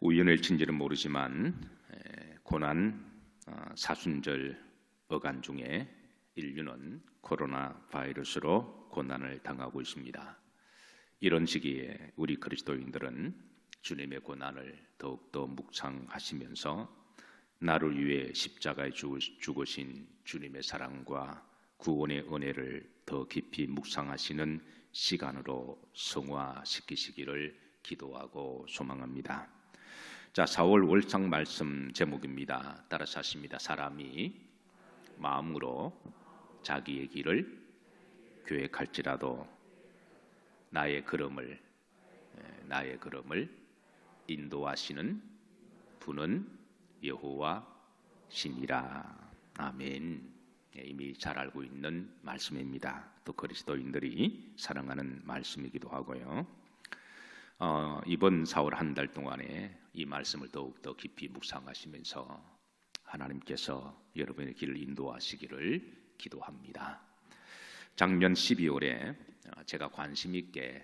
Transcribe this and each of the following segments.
우연일치인지는 모르지만 고난 사순절 어간 중에 인류는 코로나 바이러스로 고난을 당하고 있습니다. 이런 시기에 우리 그리스도인들은 주님의 고난을 더욱더 묵상하시면서 나를 위해 십자가에 죽으신 주님의 사랑과 구원의 은혜를 더 깊이 묵상하시는 시간으로 성화시키시기를 기도하고 소망합니다. 자, 4월 월상 말씀 제목입니다. 따라서 하십니다. 사람이 마음으로 자기의 길을 계획할지라도 나의 걸음을 인도하시는 분은 여호와 신이라. 아멘. 이미 잘 알고 있는 말씀입니다. 또 그리스도인들이 사랑하는 말씀이기도 하고요. 이번 4월 한 달 동안에 이 말씀을 더욱더 깊이 묵상하시면서 하나님께서 여러분의 길을 인도하시기를 기도합니다. 작년 12월에 제가 관심 있게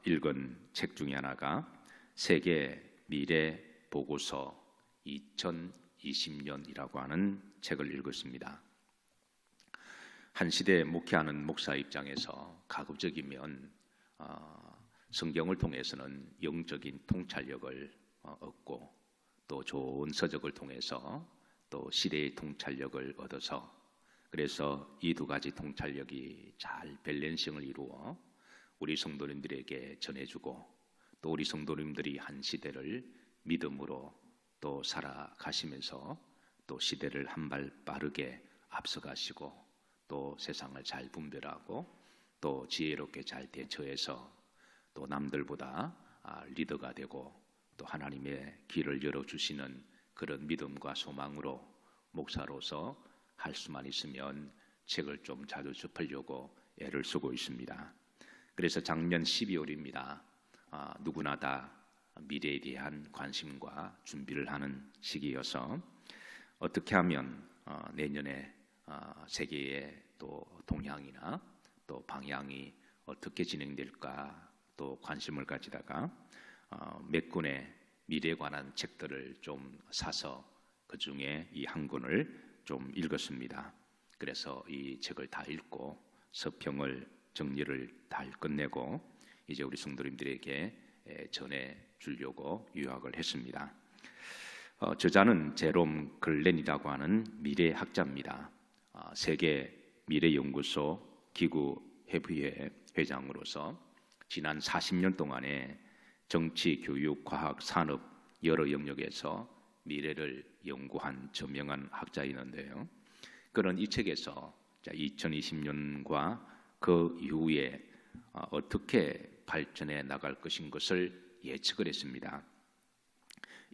읽은 책 중에 하나가 세계 미래 보고서 2020년이라고 하는 책을 읽었습니다. 한 시대 목회하는 목사 입장에서 가급적이면 성경을 통해서는 영적인 통찰력을 얻고 또 좋은 서적을 통해서 또 시대의 통찰력을 얻어서 그래서 이 두 가지 통찰력이 잘 밸런싱을 이루어 우리 성도님들에게 전해주고 또 우리 성도님들이 한 시대를 믿음으로 또 살아가시면서 또 시대를 한 발 빠르게 앞서가시고 또 세상을 잘 분별하고 또 지혜롭게 잘 대처해서 또 남들보다 리더가 되고 또 하나님의 길을 열어주시는 그런 믿음과 소망으로 목사로서 할 수만 있으면 책을 좀 자주 접하려고 애를 쓰고 있습니다. 그래서 작년 12월입니다. 누구나 다 미래에 대한 관심과 준비를 하는 시기여서 어떻게 하면 내년에 세계의 또 동향이나 또 방향이 어떻게 진행될까 또 관심을 가지다가 몇 권의 미래에 관한 책들을 좀 사서 그 중에 이 한 권을 좀 읽었습니다. 그래서 이 책을 다 읽고 서평을 정리를 다 끝내고 이제 우리 성도님들에게 전해 주려고 유학을 했습니다. 저자는 제롬 글렌이라고 하는 미래학자입니다. 세계 미래연구소 기구 협의회 회장으로서 지난 40년 동안에 정치, 교육, 과학, 산업 여러 영역에서 미래를 연구한 저명한 학자이는데요. 그런 이 책에서 2020년과 그 이후에 어떻게 발전해 나갈 것인 것을 예측을 했습니다.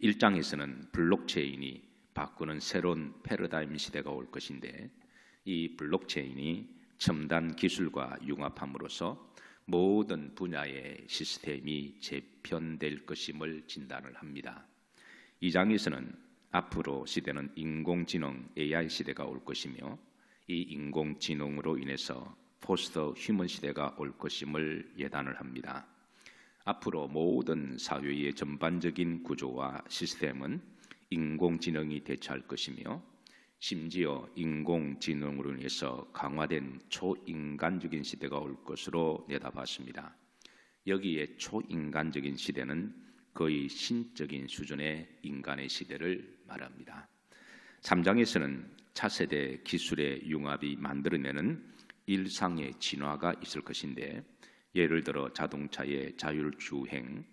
1장에서는 블록체인이 바꾸는 새로운 패러다임 시대가 올 것인데 이 블록체인이 첨단 기술과 융합함으로써 모든 분야의 시스템이 재편될 것임을 진단을 합니다. 2장에서는 앞으로 시대는 인공지능 AI 시대가 올 것이며 이 인공지능으로 인해서 포스트 휴먼 시대가 올 것임을 예단을 합니다. 앞으로 모든 사회의 전반적인 구조와 시스템은 인공지능이 대체할 것이며 심지어 인공지능으로 인해서 강화된 초인간적인 시대가 올 것으로 내다봤습니다. 여기에 초인간적인 시대는 거의 신적인 수준의 인간의 시대를 말합니다. 3장에서는 차세대 기술의 융합이 만들어내는 일상의 진화가 있을 것인데 예를 들어 자동차의 자율주행,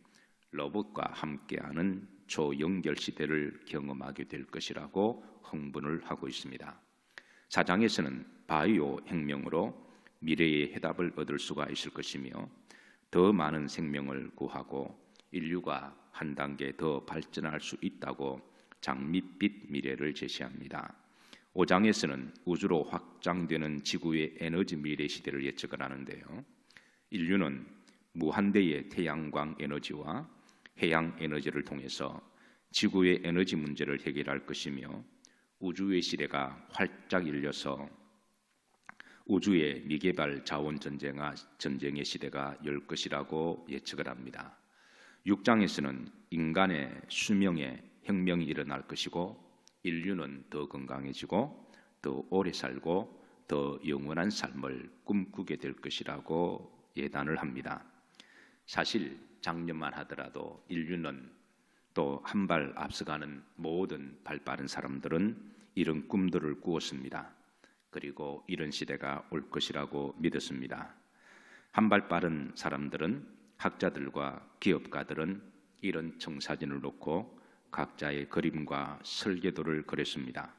로봇과 함께하는 초연결 시대를 경험하게 될 것이라고 흥분을 하고 있습니다. 4장에서는 바이오 혁명으로 미래의 해답을 얻을 수가 있을 것이며 더 많은 생명을 구하고 인류가 한 단계 더 발전할 수 있다고 장밋빛 미래를 제시합니다. 5장에서는 우주로 확장되는 지구의 에너지 미래 시대를 예측을 하는데요. 인류는 무한대의 태양광 에너지와 해양 에너지를 통해서 지구의 에너지 문제를 해결할 것이며 우주의 시대가 활짝 열려서 우주의 미개발 자원 전쟁의 시대가 열 것이라고 예측을 합니다. 6장에서는 인간의 수명에 혁명이 일어날 것이고 인류는 더 건강해지고 더 오래 살고 더 영원한 삶을 꿈꾸게 될 것이라고 예단을 합니다. 사실 작년만 하더라도 인류는 또 한 발 앞서가는 모든 발빠른 사람들은 이런 꿈들을 꾸었습니다. 그리고 이런 시대가 올 것이라고 믿었습니다. 한 발 빠른 사람들은, 학자들과 기업가들은 이런 청사진을 놓고 각자의 그림과 설계도를 그렸습니다.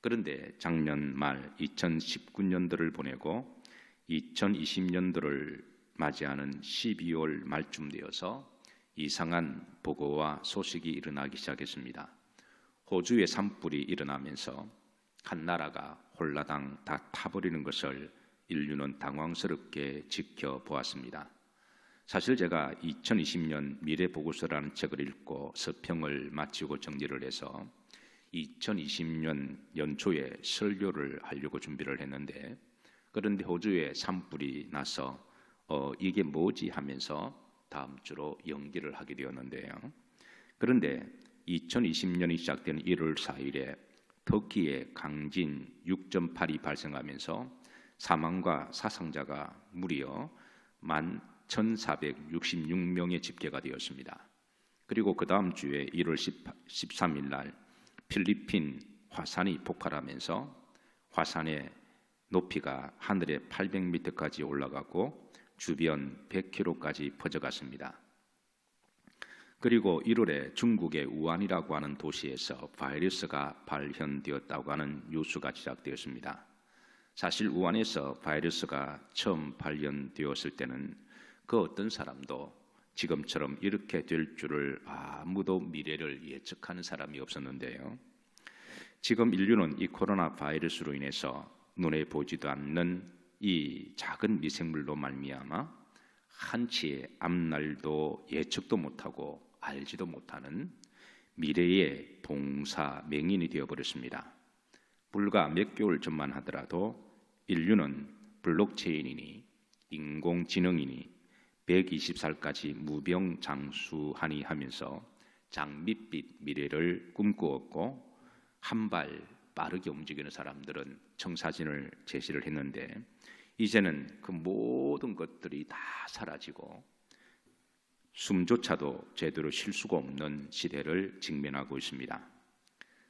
그런데 작년 말 2019년도를 보내고 2020년도를 맞이하는 12월 말쯤 되어서 이상한 보고와 소식이 일어나기 시작했습니다. 호주의 산불이 일어나면서 한 나라가 홀라당 다 타버리는 것을 인류는 당황스럽게 지켜보았습니다. 사실 제가 2020년 미래보고서라는 책을 읽고 서평을 마치고 정리를 해서 2020년 연초에 설교를 하려고 준비를 했는데, 그런데 호주에 산불이 나서 이게 뭐지 하면서 다음 주로 연기를 하게 되었는데요. 그런데 2020년이 시작된 1월 4일에 터키의 강진 6.8이 발생하면서 사망과 사상자가 무려 11,466명의 집계가 되었습니다. 그리고 그 다음 주에 1월 13일 날 필리핀 화산이 폭발하면서 화산의 높이가 하늘에 800m까지 올라가고 주변 100km까지 퍼져갔습니다. 그리고 1월에 중국의 우한이라고 하는 도시에서 바이러스가 발현되었다고 하는 뉴스가 시작되었습니다. 사실 우한에서 바이러스가 처음 발견되었을 때는 그 어떤 사람도 지금처럼 이렇게 될 줄을 아무도 미래를 예측하는 사람이 없었는데요. 지금 인류는 이 코로나 바이러스로 인해서 눈에 보지도 않는 이 작은 미생물로 말미암아 한치의 앞날도 예측도 못하고 알지도 못하는 미래의 봉사 맹인이 되어버렸습니다. 불과 몇 개월 전만 하더라도 인류는 블록체인이니 인공지능이니 120살까지 무병장수하니 하면서 장밋빛 미래를 꿈꾸었고, 한 발 빠르게 움직이는 사람들은 청사진을 제시를 했는데, 이제는 그 모든 것들이 다 사라지고 숨조차도 제대로 쉴 수가 없는 시대를 직면하고 있습니다.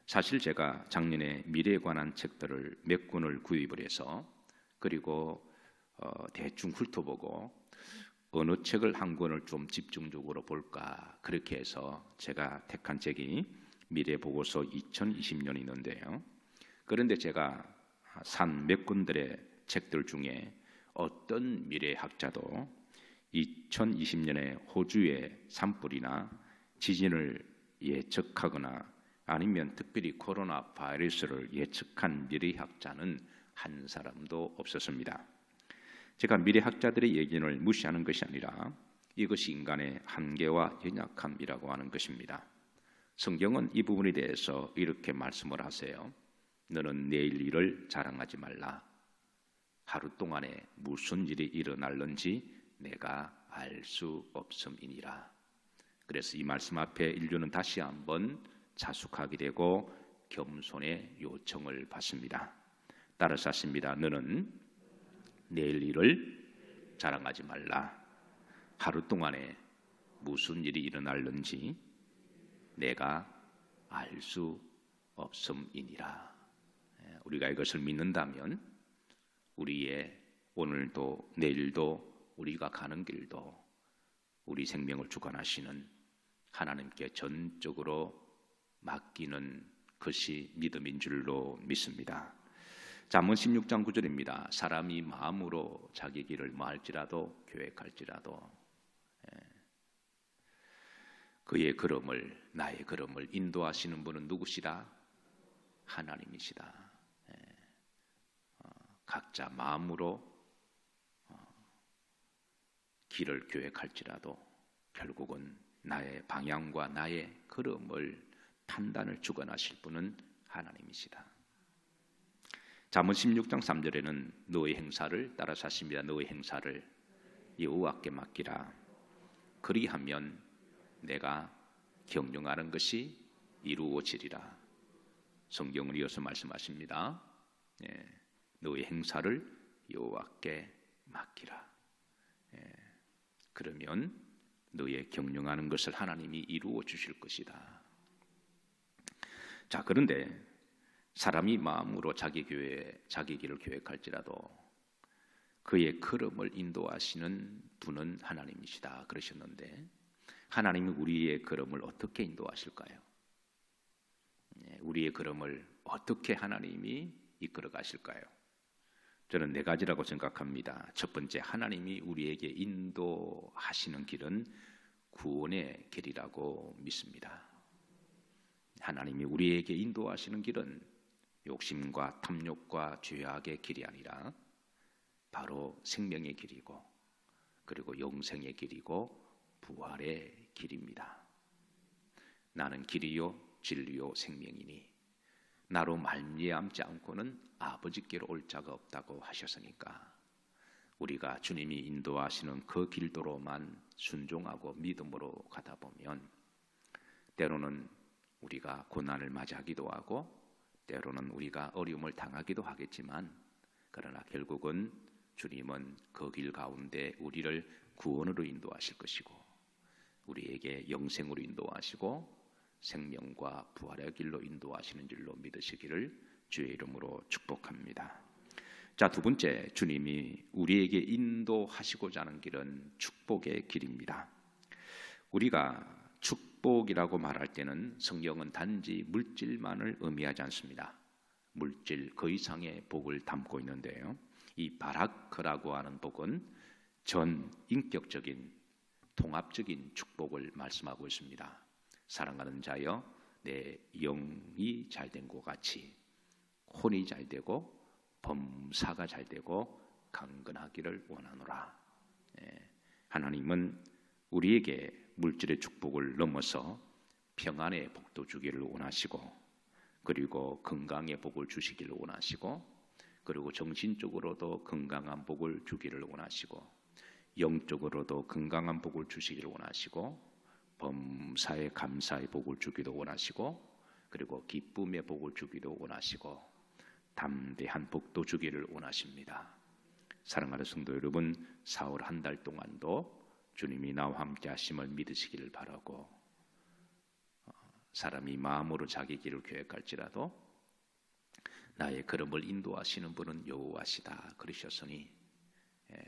사실 제가 작년에 미래에 관한 책들을 몇 권을 구입을 해서 그리고 대충 훑어보고 어느 책을 한 권을 좀 집중적으로 볼까, 그렇게 해서 제가 택한 책이 미래보고서 2020년이 있는데요. 그런데 제가 산 몇 권들의 책들 중에 어떤 미래학자도 2020년에 호주의 산불이나 지진을 예측하거나 아니면 특별히 코로나 바이러스를 예측한 미래학자는 한 사람도 없었습니다. 제가 미래학자들의 얘기를 무시하는 것이 아니라 이것이 인간의 한계와 연약함이라고 하는 것입니다. 성경은 이 부분에 대해서 이렇게 말씀을 하세요. 너는 내일 일을 자랑하지 말라. 하루 동안에 무슨 일이 일어날는지 내가 알 수 없음이니라. 그래서 이 말씀 앞에 인류는 다시 한번 자숙하게 되고 겸손의 요청을 받습니다. 따라서 하십니다. 너는 내일 일을 자랑하지 말라. 하루 동안에 무슨 일이 일어날는지 내가 알 수 없음이니라. 우리가 이것을 믿는다면 우리의 오늘도 내일도 우리가 가는 길도 우리 생명을 주관하시는 하나님께 전적으로 맡기는 것이 믿음인 줄로 믿습니다. 잠언 16장 9절입니다. 사람이 마음으로 자기 길을 말할지라도 계획할지라도 그의 걸음을, 나의 걸음을 인도하시는 분은 누구시다? 하나님이시다. 각자 마음으로 길을 계획할지라도 결국은 나의 방향과 나의 걸음을 판단을 주관하실 분은 하나님이시다. 잠언 16장 3절에는 너의 행사를, 따라서 하십니다. 너의 행사를 여호와께 맡기라. 그리하면 내가 경영하는 것이 이루어지리라. 성경을 이어서 말씀하십니다. 너의 행사를 여호와께 맡기라. 그러면 너의 경영하는 것을 하나님이 이루어 주실 것이다. 자, 그런데 사람이 마음으로 자기 길을 계획할지라도 그의 걸음을 인도하시는 분은 하나님이시다 그러셨는데, 하나님이 우리의 걸음을 어떻게 인도하실까요? 우리의 걸음을 어떻게 하나님이 이끌어 가실까요? 저는 네 가지라고 생각합니다. 첫 번째, 하나님이 우리에게 인도하시는 길은 구원의 길이라고 믿습니다. 하나님이 우리에게 인도하시는 길은 욕심과 탐욕과 죄악의 길이 아니라 바로 생명의 길이고, 그리고 영생의 길이고 부활의 길입니다. 나는 길이요 진리요 생명이니 나로 말미암지 않고는 아버지께로 올 자가 없다고 하셨으니까, 우리가 주님이 인도하시는 그 길도로만 순종하고 믿음으로 가다 보면 때로는 우리가 고난을 맞이하기도 하고 때로는 우리가 어려움을 당하기도 하겠지만, 그러나 결국은 주님은 그 길 가운데 우리를 구원으로 인도하실 것이고 우리에게 영생으로 인도하시고 생명과 부활의 길로 인도하시는 줄로 믿으시기를 주의 이름으로 축복합니다. 자, 두 번째, 주님이 우리에게 인도하시고자 하는 길은 축복의 길입니다. 우리가 축복이라고 말할 때는 성경은 단지 물질만을 의미하지 않습니다. 물질 그 이상의 복을 담고 있는데요, 이 바라크라고 하는 복은 전 인격적인 통합적인 축복을 말씀하고 있습니다. 사랑하는 자여, 내 영이 잘된 것 같이 혼이 잘되고 범사가 잘되고 강건하기를 원하노라. 하나님은 우리에게 물질의 축복을 넘어서 평안의 복도 주기를 원하시고, 그리고 건강의 복을 주시기를 원하시고, 그리고 정신적으로도 건강한 복을 주기를 원하시고, 영적으로도 건강한 복을 주시기를 원하시고, 범사의 감사의 복을 주기도 원하시고, 그리고 기쁨의 복을 주기도 원하시고, 담대한 복도 주기를 원하십니다. 사랑하는 성도 여러분, 4월 한 달 동안도 주님이 나와 함께 하심을 믿으시기를 바라고, 사람이 마음으로 자기 길을 계획할지라도 나의 걸음을 인도하시는 분은 여호와시다 그러셨으니,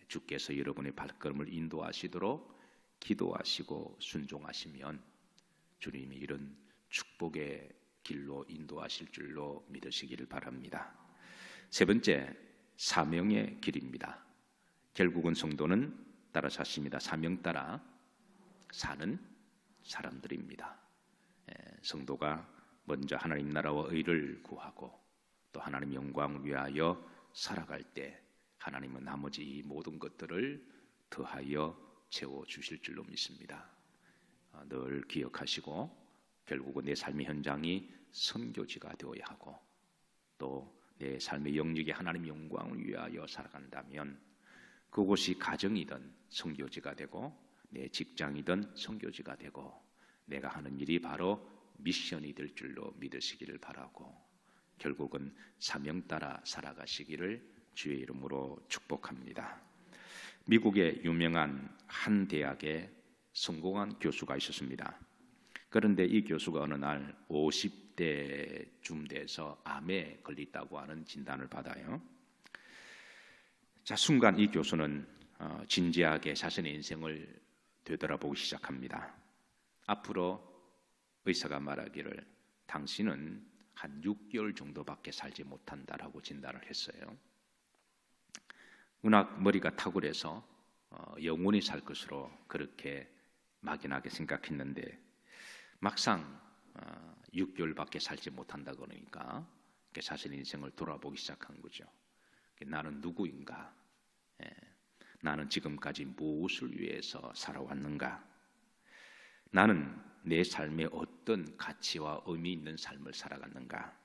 주께서 여러분의 발걸음을 인도하시도록 기도하시고 순종하시면 주님이 이런 축복의 길로 인도하실 줄로 믿으시기를 바랍니다. 세 번째, 사명의 길입니다. 결국은 성도는 따라 사십니다. 사명 따라 사는 사람들입니다. 성도가 먼저 하나님 나라와 의를 구하고 또 하나님 영광을 위하여 살아갈 때 하나님은 나머지 이 모든 것들을 더하여 채워주실 줄로 믿습니다. 늘 기억하시고, 결국은 내 삶의 현장이 선교지가 되어야 하고 또 내 삶의 영역이 하나님 영광을 위하여 살아간다면 그곳이 가정이든 선교지가 되고 내 직장이든 선교지가 되고 내가 하는 일이 바로 미션이 될 줄로 믿으시기를 바라고, 결국은 사명 따라 살아가시기를 주의 이름으로 축복합니다. 미국의 유명한 한 대학에 성공한 교수가 있었습니다. 그런데 이 교수가 어느 날 50대쯤 돼서 암에 걸렸다고 하는 진단을 받아요. 자, 순간 이 교수는 진지하게 자신의 인생을 되돌아보기 시작합니다. 앞으로 의사가 말하기를 당신은 한 6개월 정도밖에 살지 못한다라고 진단을 했어요. 워낙 머리가 탁월해서 영원히 살 것으로 그렇게 막연하게 생각했는데 막상 6개월밖에 살지 못한다 그러니까 자신의 인생을 돌아보기 시작한 거죠. 나는 누구인가? 나는 지금까지 무엇을 위해서 살아왔는가? 나는 내 삶에 어떤 가치와 의미 있는 삶을 살아갔는가?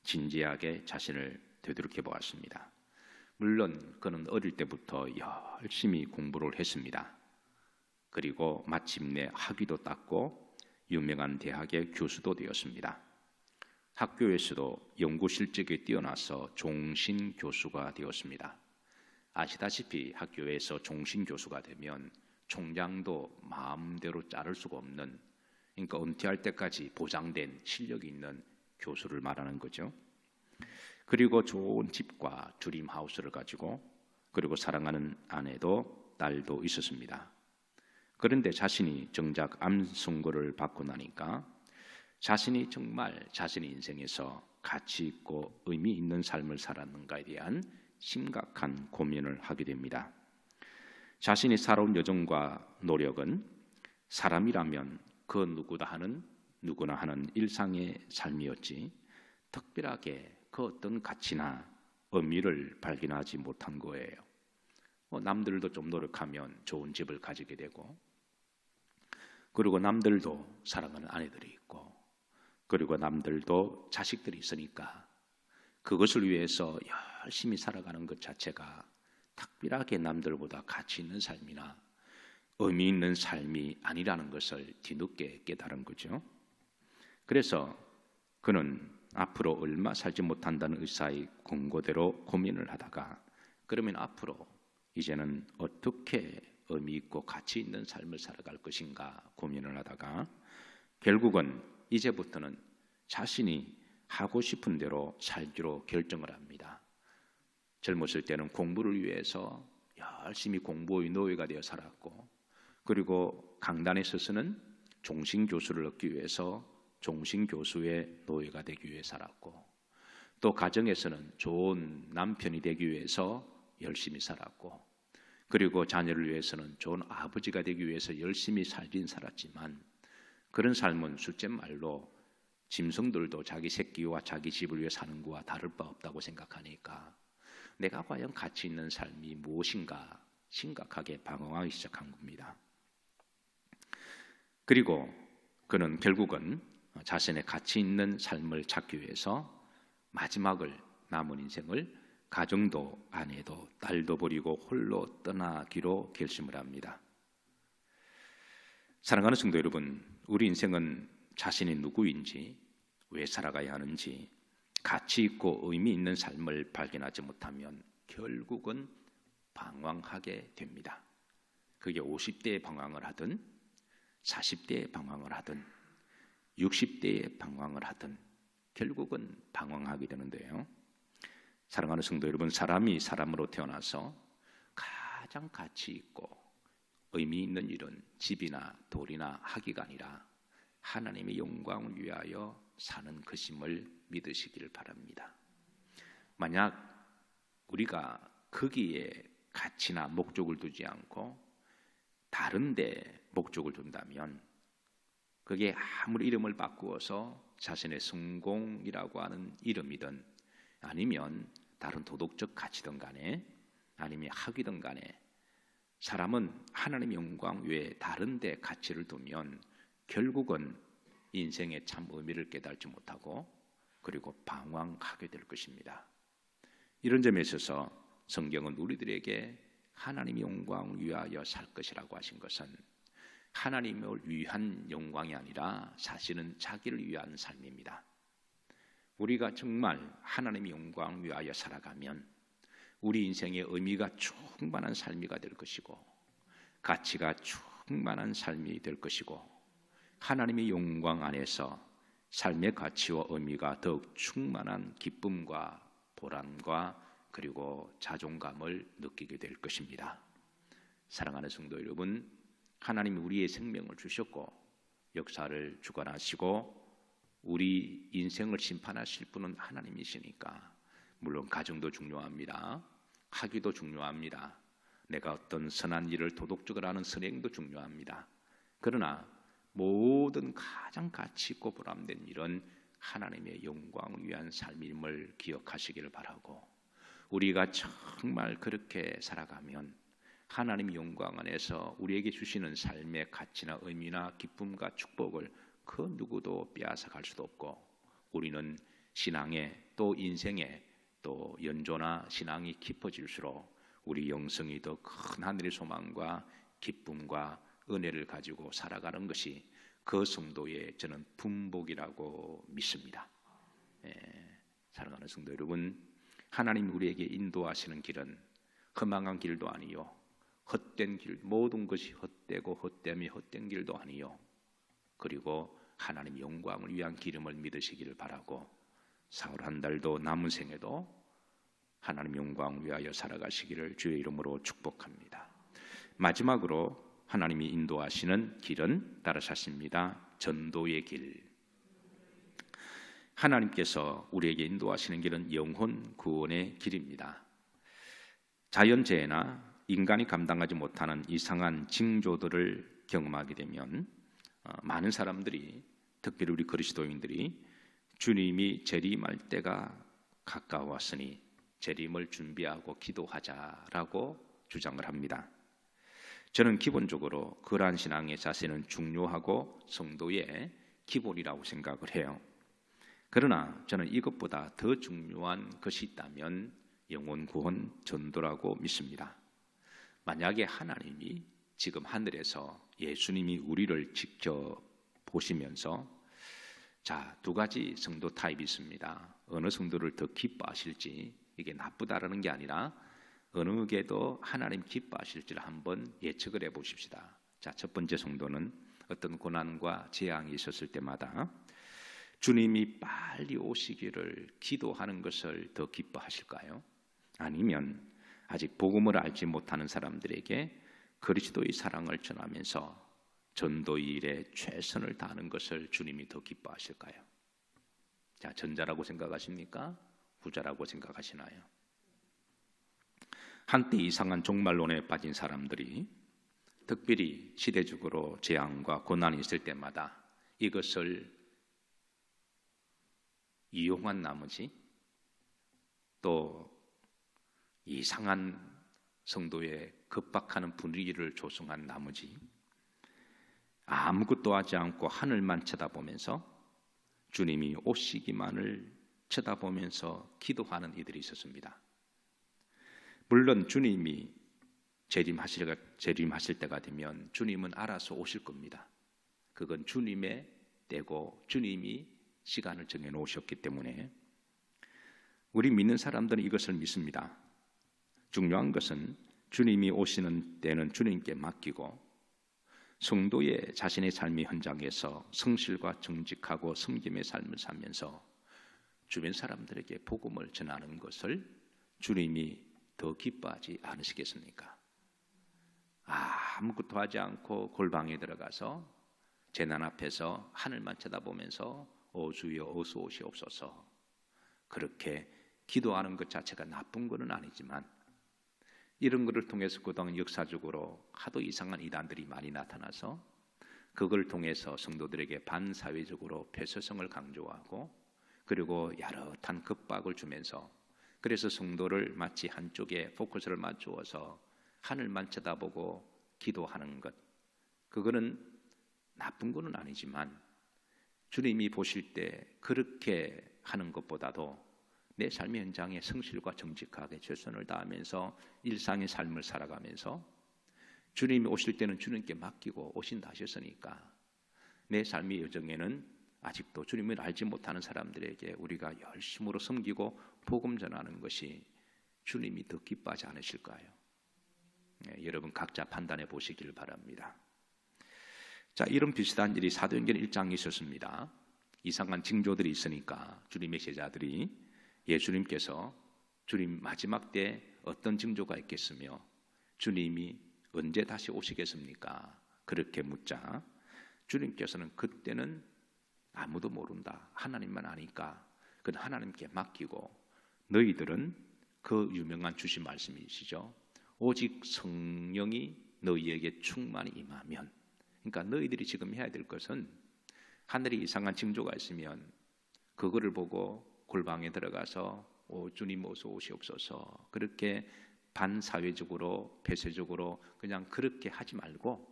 진지하게 자신을 되돌이켜 보았습니다. 물론 그는 어릴 때부터 열심히 공부를 했습니다. 그리고 마침내 학위도 땄고 유명한 대학의 교수도 되었습니다. 학교에서도 연구 실적이 뛰어나서 종신 교수가 되었습니다. 아시다시피 학교에서 종신 교수가 되면 총장도 마음대로 자를 수가 없는, 그러니까 은퇴할 때까지 보장된 실력이 있는 교수를 말하는 거죠. 그리고 좋은 집과 드림하우스를 가지고, 그리고 사랑하는 아내도 딸도 있었습니다. 그런데 자신이 정작 암 선고를 받고 나니까 자신이 정말 자신의 인생에서 가치 있고 의미 있는 삶을 살았는가에 대한 심각한 고민을 하게 됩니다. 자신이 살아온 여정과 노력은 사람이라면 그 누구나 하는 일상의 삶이었지 특별하게 그 어떤 가치나 의미를 발견하지 못한 거예요. 남들도 좀 노력하면 좋은 집을 가지게 되고, 그리고 남들도 사랑하는 아내들이 있고, 그리고 남들도 자식들이 있으니까 그것을 위해서 열심히 살아가는 것 자체가 특별하게 남들보다 가치 있는 삶이나 의미 있는 삶이 아니라는 것을 뒤늦게 깨달은 거죠. 그래서 그는 앞으로 얼마 살지 못한다는 의사의 권고대로 고민을 하다가, 그러면 앞으로 이제는 어떻게 의미 있고 가치 있는 삶을 살아갈 것인가 고민을 하다가 결국은 이제부터는 자신이 하고 싶은 대로 살기로 결정을 합니다. 젊었을 때는 공부를 위해서 열심히 공부의 노예가 되어 살았고, 그리고 강단에 서서는 종신교수를 얻기 위해서 종신교수의 노예가 되기 위해 살았고, 또 가정에서는 좋은 남편이 되기 위해서 열심히 살았고, 그리고 자녀를 위해서는 좋은 아버지가 되기 위해서 열심히 살긴 살았지만, 그런 삶은 숫째 말로 짐승들도 자기 새끼와 자기 집을 위해 사는 것과 다를 바 없다고 생각하니까 내가 과연 가치 있는 삶이 무엇인가 심각하게 방황하기 시작한 겁니다. 그리고 그는 결국은 자신의 가치 있는 삶을 찾기 위해서 마지막을, 남은 인생을 가정도 아내도 딸도 버리고 홀로 떠나기로 결심을 합니다. 사랑하는 성도 여러분, 우리 인생은 자신이 누구인지, 왜 살아가야 하는지, 가치 있고 의미 있는 삶을 발견하지 못하면 결국은 방황하게 됩니다. 그게 50대에 방황을 하든 40대에 방황을 하든 60대에 방황을 하든 결국은 방황하게 되는데요. 사랑하는 성도 여러분, 사람이 사람으로 태어나서 가장 가치 있고 의미 있는 일은 집이나 돌이나 학위가 아니라 하나님의 영광을 위하여 사는 것임을 믿으시기를 바랍니다. 만약 우리가 거기에 가치나 목적을 두지 않고 다른 데 목적을 둔다면, 그게 아무리 이름을 바꾸어서 자신의 성공이라고 하는 이름이든 아니면 다른 도덕적 가치든 간에 아니면 학위든 간에, 사람은 하나님의 영광 외에 다른 데 가치를 두면 결국은 인생의 참 의미를 깨닫지 못하고 그리고 방황하게 될 것입니다. 이런 점에 있어서 성경은 우리들에게 하나님의 영광을 위하여 살 것이라고 하신 것은 하나님을 위한 영광이 아니라 사실은 자기를 위한 삶입니다. 우리가 정말 하나님의 영광을 위하여 살아가면 우리 인생의 의미가 충만한 삶이가 될 것이고 가치가 충만한 삶이 될 것이고, 하나님의 영광 안에서 삶의 가치와 의미가 더욱 충만한 기쁨과 보람과 그리고 자존감을 느끼게 될 것입니다. 사랑하는 성도 여러분, 하나님이 우리의 생명을 주셨고 역사를 주관하시고 우리 인생을 심판하실 분은 하나님이시니까 물론 가정도 중요합니다. 학위도 중요합니다. 내가 어떤 선한 일을 도덕적으로 하는 선행도 중요합니다. 그러나 모든 가장 가치 있고 보람된 일은 하나님의 영광을 위한 삶임을 기억하시기를 바라고, 우리가 정말 그렇게 살아가면 하나님의 영광 안에서 우리에게 주시는 삶의 가치나 의미나 기쁨과 축복을 그 누구도 빼앗아 갈 수도 없고, 우리는 신앙에 또 인생에 또 연조나 신앙이 깊어질수록 우리 영성이 더 큰 하늘의 소망과 기쁨과 은혜를 가지고 살아가는 것이 그 성도의 저는 분복이라고 믿습니다. 사랑하는 성도 여러분, 하나님 우리에게 인도하시는 길은 허망한 길도 아니요, 헛된 길, 모든 것이 헛되고 헛됨이 헛된 길도 아니요, 그리고 하나님 영광을 위한 기름을 믿으시기를 바라고, 사흘 한 달도 남은 생에도 하나님 영광을 위하여 살아가시기를 주의 이름으로 축복합니다. 마지막으로 하나님이 인도하시는 길은 따라하십니다. 전도의 길. 하나님께서 우리에게 인도하시는 길은 영혼 구원의 길입니다. 자연재해나 인간이 감당하지 못하는 이상한 징조들을 경험하게 되면 많은 사람들이, 특별히 우리 그리스도인들이 주님이 재림할 때가 가까웠으니 재림을 준비하고 기도하자라고 주장을 합니다. 저는 기본적으로 그러한 신앙의 자세는 중요하고 성도의 기본이라고 생각을 해요. 그러나 저는 이것보다 더 중요한 것이 있다면 영혼 구원 전도라고 믿습니다. 만약에 하나님이 지금 하늘에서 예수님이 우리를 지켜보시면서, 자, 두 가지 성도 타입이 있습니다. 어느 성도를 더 기뻐하실지, 이게 나쁘다라는 게 아니라 어느 게도 하나님 기뻐하실지를 한번 예측을 해보십시다. 자, 첫 번째 성도는 어떤 고난과 재앙이 있었을 때마다 주님이 빨리 오시기를 기도하는 것을 더 기뻐하실까요? 아니면 아직 복음을 알지 못하는 사람들에게 그리스도의 사랑을 전하면서 전도의 일에 최선을 다하는 것을 주님이 더 기뻐하실까요? 자, 전자라고 생각하십니까? 후자라고 생각하시나요? 한때 이상한 종말론에 빠진 사람들이 특별히 시대적으로 재앙과 고난이 있을 때마다 이것을 이용한 나머지 또 이상한 성도의 급박하는 분위기를 조성한 나머지 아무것도 하지 않고 하늘만 쳐다보면서 주님이 오시기만을 쳐다보면서 기도하는 이들이 있었습니다. 물론 주님이 재림하실 때가 되면 주님은 알아서 오실 겁니다. 그건 주님의 때고 주님이 시간을 정해놓으셨기 때문에 우리 믿는 사람들은 이것을 믿습니다. 중요한 것은 주님이 오시는 때는 주님께 맡기고 성도의 자신의 삶의 현장에서 성실과 정직하고 섬김의 삶을 살면서 주변 사람들에게 복음을 전하는 것을 주님이 더 기뻐하지 않으시겠습니까? 아무것도 하지 않고 골방에 들어가서 재난 앞에서 하늘만 쳐다보면서 오 주여 어서 오시옵소서, 그렇게 기도하는 것 자체가 나쁜 것은 아니지만 이런 것을 통해서 그동안 역사적으로 하도 이상한 이단들이 많이 나타나서 그걸 통해서 성도들에게 반사회적으로 폐쇄성을 강조하고 그리고 야릇한 급박을 주면서, 그래서 성도를 마치 한쪽에 포커스를 맞추어서 하늘만 쳐다보고 기도하는 것, 그거는 나쁜 것은 아니지만 주님이 보실 때 그렇게 하는 것보다도 내 삶의 현장에 성실과 정직하게 최선을 다하면서 일상의 삶을 살아가면서 주님이 오실 때는 주님께 맡기고 오신다 하셨으니까 내 삶의 여정에는 아직도 주님을 알지 못하는 사람들에게 우리가 열심으로 섬기고 복음 전하는 것이 주님이 더 기뻐하지 않으실까요? 여러분 각자 판단해 보시길 바랍니다. 자, 이런 비슷한 일이 사도행전 1장에 있었습니다. 이상한 징조들이 있으니까 주님의 제자들이 예수님께서 주님 마지막 때 어떤 징조가 있겠으며 주님이 언제 다시 오시겠습니까? 그렇게 묻자 주님께서는 그때는 아무도 모른다, 하나님만 아니까 그건 하나님께 맡기고 너희들은 그 유명한 주신 말씀이시죠. 오직 성령이 너희에게 충만히 임하면, 그러니까 너희들이 지금 해야 될 것은 하늘에 이상한 징조가 있으면 그거를 보고 골방에 들어가서 오 주님 어서 오시옵소서, 그렇게 반사회적으로 폐쇄적으로 그냥 그렇게 하지 말고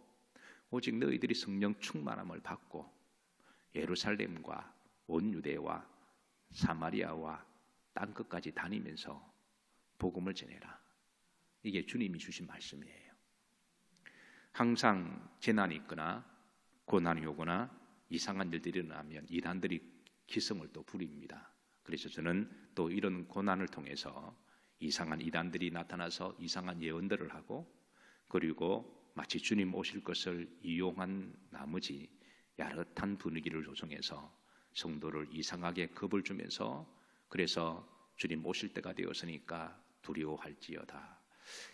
오직 너희들이 성령 충만함을 받고 예루살렘과 온 유대와 사마리아와 땅끝까지 다니면서 복음을 전해라. 이게 주님이 주신 말씀이에요. 항상 재난이 있거나 고난이 오거나 이상한 일들이 일어나면 이단들이 기성을 또 부립니다. 그래서 저는 또 이런 고난을 통해서 이상한 이단들이 나타나서 이상한 예언들을 하고, 그리고 마치 주님 오실 것을 이용한 나머지 야릇한 분위기를 조성해서 성도를 이상하게 겁을 주면서, 그래서 주님 오실 때가 되었으니까 두려워할지어다,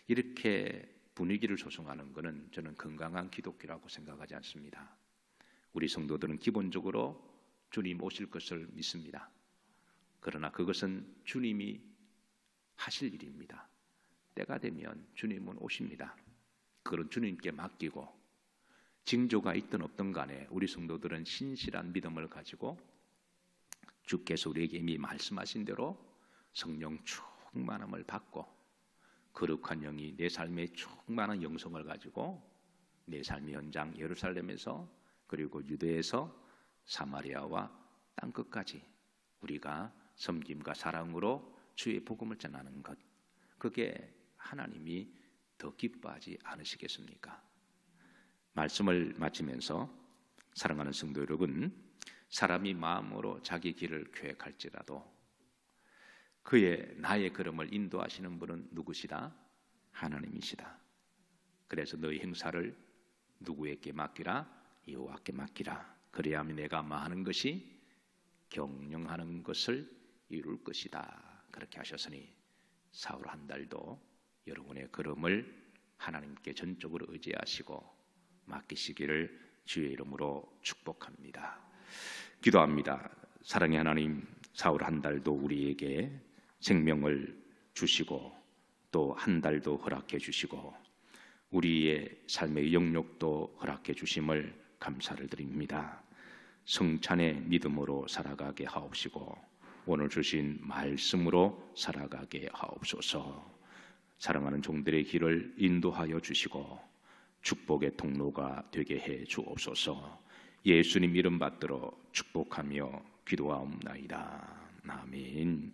이렇게 분위기를 조성하는 것은 저는 건강한 기독교라고 생각하지 않습니다. 우리 성도들은 기본적으로 주님 오실 것을 믿습니다. 그러나 그것은 주님이 하실 일입니다. 때가 되면 주님은 오십니다. 그건 주님께 맡기고, 징조가 있든 없든 간에 우리 성도들은 신실한 믿음을 가지고 주께서 우리에게 이미 말씀하신 대로 성령 충만함을 받고 거룩한 영이 내 삶에 충만한 영성을 가지고 내 삶의 현장 예루살렘에서, 그리고 유대에서 사마리아와 땅끝까지 우리가 섬김과 사랑으로 주의 복음을 전하는 것, 그게 하나님이 더 기뻐하지 않으시겠습니까? 말씀을 마치면서 사랑하는 성도 여러분, 사람이 마음으로 자기 길을 계획할지라도 나의 걸음을 인도하시는 분은 누구시다? 하나님이시다. 그래서 너희 행사를 누구에게 맡기라? 여호와께 맡기라. 그래야만 내가 마하는 것이 경영하는 것을 이룰 것이다. 그렇게 하셨으니 사흘 한 달도 여러분의 걸음을 하나님께 전적으로 의지하시고 맡기시기를 주의 이름으로 축복합니다. 기도합니다. 사랑의 하나님, 사흘 한 달도 우리에게 생명을 주시고 또 한 달도 허락해 주시고 우리의 삶의 영역도 허락해 주심을 감사를 드립니다. 성찬의 믿음으로 살아가게 하옵시고 오늘 주신 말씀으로 살아가게 하옵소서. 사랑하는 종들의 길을 인도하여 주시고 축복의 통로가 되게 해 주옵소서. 예수님 이름 받들어 축복하며 기도하옵나이다. 아멘.